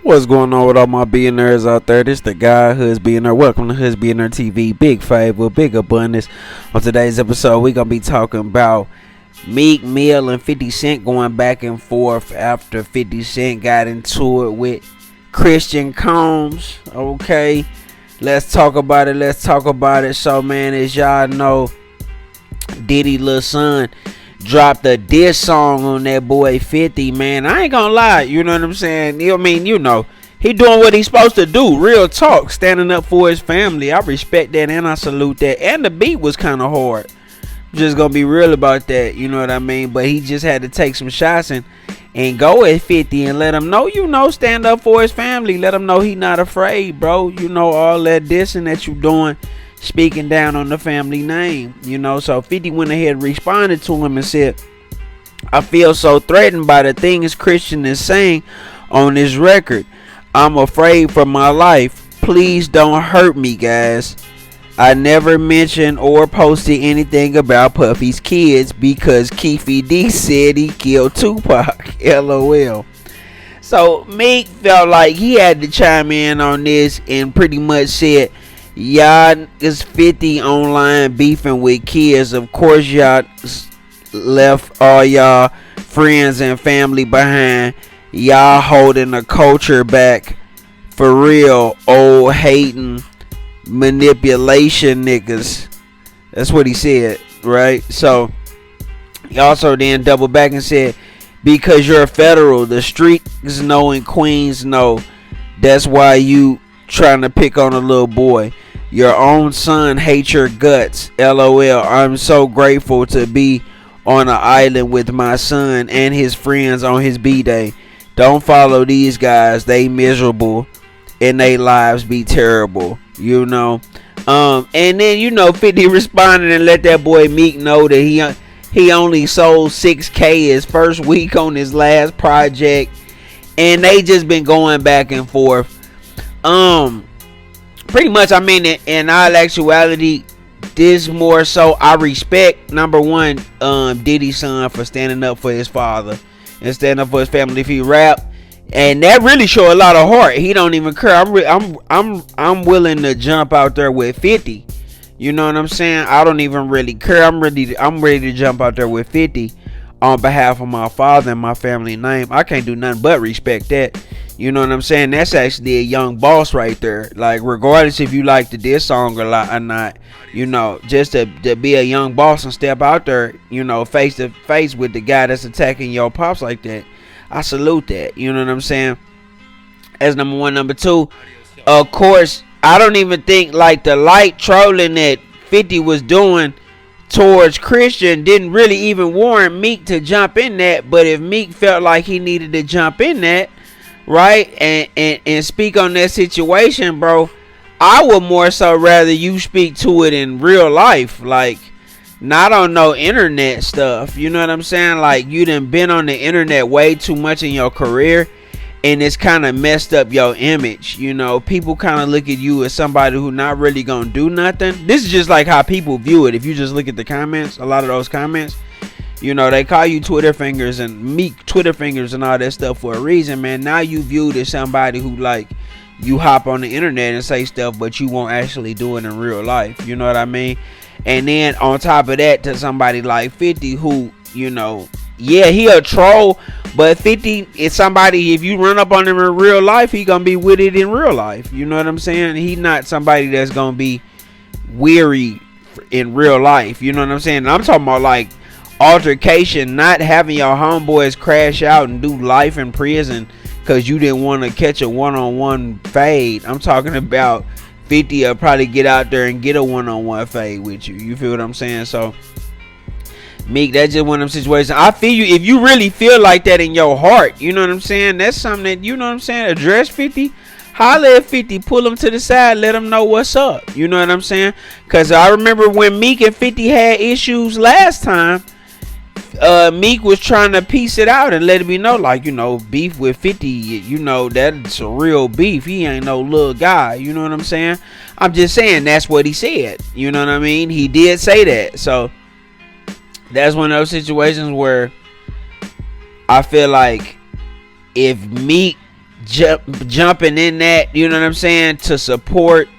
What's going on with all my billionaires out there? This the guy Hoods Billionaire. Welcome to Hoods Billionaire TV. Big favor, big abundance. On today's episode, we're gonna be talking about Meek Mill and 50 Cent going back and forth after 50 Cent got into it with Christian Combs. Okay, let's talk about it. So, man, as y'all know, Diddy Lil Son dropped a diss song on that boy 50, man. I ain't gonna lie, you know what I'm saying? I mean, he doing what he's supposed to do. Real talk, standing up for his family. I respect that and I salute that. And the beat was kind of hard. Just gonna be real about that, you know what I mean? But he just had to take some shots and go at 50 and let him know, stand up for his family. Let him know he not afraid, bro. All that dissing that you doing, speaking down on the family name, so 50 went ahead and responded to him and said, I feel so threatened by the things Christian is saying on this record. I'm afraid for my life. Please don't hurt me, guys. I never mentioned or posted anything about Puffy's kids because Keefy D said he killed Tupac. LOL. So Meek felt like he had to chime in on this and pretty much said, y'all is 50 online beefing with kids. Of course y'all left all y'all friends and family behind. Y'all holding the culture back for real, old hating manipulation niggas. That's what he said, right? So he also then doubled back and said, because you're federal, the streets know and Queens know. That's why you trying to pick on a little boy. Your own son hates your guts. LOL. I'm so grateful to be on an island with my son and his friends on his B-Day. Don't follow these guys. They miserable and they lives be terrible. And then 50 responded and let that boy Meek know that he only sold 6K his first week on his last project. And they just been going back and forth. Pretty much, I mean, in all actuality, this more so I respect, number one, Diddy's son for standing up for his father and standing up for his family. If he rap, and that really show a lot of heart. He don't even care. I'm willing to jump out there with 50. You know what I'm saying? I don't even really care. I'm ready to jump out there with 50 on behalf of my father and my family name. I can't do nothing but respect that. You know what I'm saying? That's actually a young boss right there. Like, regardless if you like the diss song or not, just to be a young boss and step out there, face to face with the guy that's attacking your pops like that. I salute that. You know what I'm saying? As number one. Number two, of course, I don't even think like the light trolling that 50 was doing towards Christian didn't really even warrant Meek to jump in that. But if Meek felt like he needed to jump in that, right, and speak on that situation, bro, I would more so rather you speak to it in real life, like not on no internet stuff. You know what I'm saying? Like, you done been on the internet way too much in your career, and it's kind of messed up your image. People kind of look at you as somebody who not really gonna do nothing. This is just like how people view it. If you just look at the comments, a lot of those comments, they call you Twitter fingers and Meek Twitter fingers and all that stuff for a reason, man. Now you viewed as somebody who, like, you hop on the internet and say stuff, but you won't actually do it in real life. You know what I mean? And then on top of that, to somebody like 50 who, yeah, he a troll, but 50 is somebody, if you run up on him in real life, he gonna be with it in real life. You know what I'm saying? He not somebody that's gonna be weary in real life. You know what I'm saying? And I'm talking about like altercation, not having your homeboys crash out and do life in prison because you didn't want to catch a one-on-one fade. I'm talking about 50 will probably get out there and get a one-on-one fade with you. You feel what I'm saying? So, Meek, that's just one of them situations. I feel you. If you really feel like that in your heart, you know what I'm saying? That's something that, you know what I'm saying? Address 50. Holla at 50. Pull him to the side. Let him know what's up. You know what I'm saying? Because I remember when Meek and 50 had issues last time, Meek was trying to piece it out and let it be know, like, beef with 50, that's a real beef. He ain't no little guy. You know what I'm saying? I'm just saying that's what he said. You know what I mean? He did say that. So That's one of those situations where I feel like if Meek jumping in that, you know what I'm saying, to support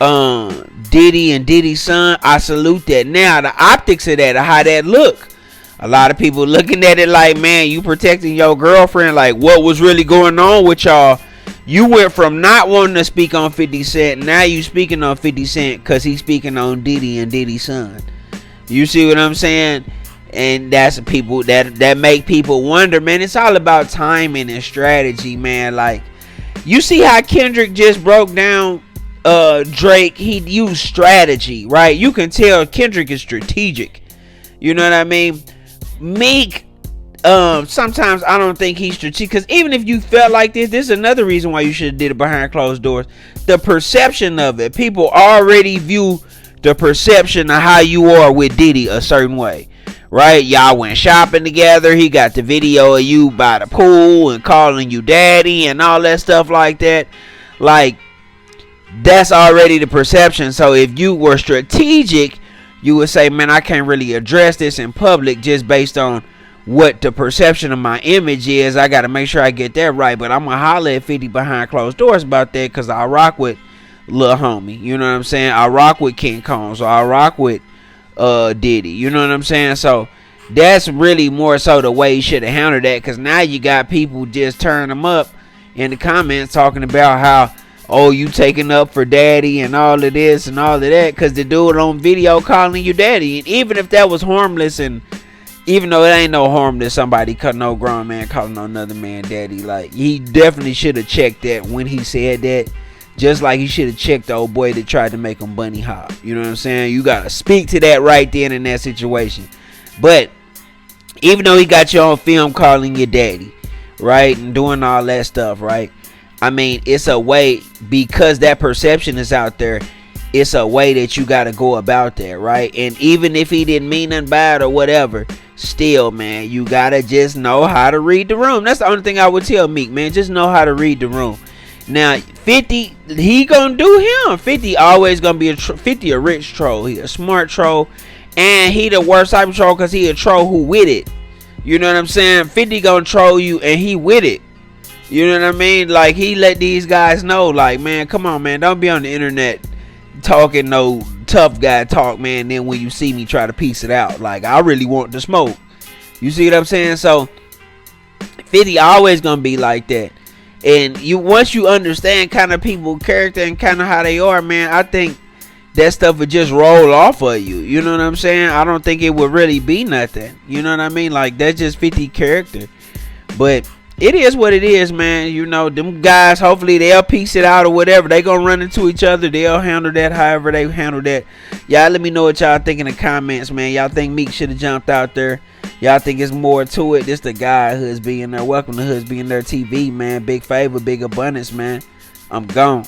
Diddy and Diddy's son, I salute that. Now the optics of that, how that look, a lot of people looking at it like, man, you protecting your girlfriend. Like, what was really going on with y'all? You went from not wanting to speak on 50 Cent, now you speaking on 50 Cent because he's speaking on Diddy and Diddy's son. You see what I'm saying? And that's people that make people wonder, man. It's all about timing and strategy, man. Like, you see how Kendrick just broke down Drake. He used strategy, right? You can tell Kendrick is strategic. You know what I mean? Meek, sometimes I don't think he's strategic, because even if you felt like this is another reason why you should have did it behind closed doors. The perception of it, people already view the perception of how you are with Diddy a certain way, right? Y'all went shopping together. He got the video of you by the pool and calling you daddy and all that stuff like that. Like, that's already the perception. So if you were strategic, you would say, man, I can't really address this in public just based on what the perception of my image is. I got to make sure I get that right. But I'm going to holler at 50 behind closed doors about that, because I rock with Lil Homie. You know what I'm saying? I rock with King Kong. So I rock with Diddy. You know what I'm saying? So that's really more so the way you should have handled that, because now you got people just turning them up in the comments talking about how, oh, you taking up for daddy and all of this and all of that, because the dude on video calling you daddy. And even if that was harmless, and even though it ain't no harm to somebody cutting no grown man calling another man daddy, like, he definitely should have checked that when he said that. Just like he should have checked the old boy that tried to make him bunny hop. You know what I'm saying? You got to speak to that right then in that situation. But even though he got you on film calling you daddy, right, and doing all that stuff, right, I mean, it's a way, because that perception is out there, it's a way that you got to go about that, right? And even if he didn't mean nothing bad or whatever, still, man, you got to just know how to read the room. That's the only thing I would tell Meek, man. Just know how to read the room. Now, 50, he gonna do him. 50 always gonna be 50 a rich troll. He a smart troll. And he the worst type of troll, because he a troll who with it. You know what I'm saying? 50 gonna troll you and he with it. You know what I mean? Like, he let these guys know, like, man, come on, man. Don't be on the internet talking no tough guy talk, man. Then when you see me, try to piece it out. Like, I really want the smoke. You see what I'm saying? So 50 always gonna be like that. And you, once you understand kind of people character and kind of how they are, man, I think that stuff would just roll off of you. You know what I'm saying? I don't think it would really be nothing. You know what I mean? Like, that's just 50 character. But it is what it is, man. You know, them guys, hopefully they'll piece it out or whatever. They gonna run into each other. They'll handle that however they handle that. Y'all let me know what y'all think in the comments, man. Y'all think Meek should have jumped out there? Y'all think it's more to it? This the guy Hoods being there. Welcome to Hoods being there TV, man. Big favor, big abundance, man. I'm gone.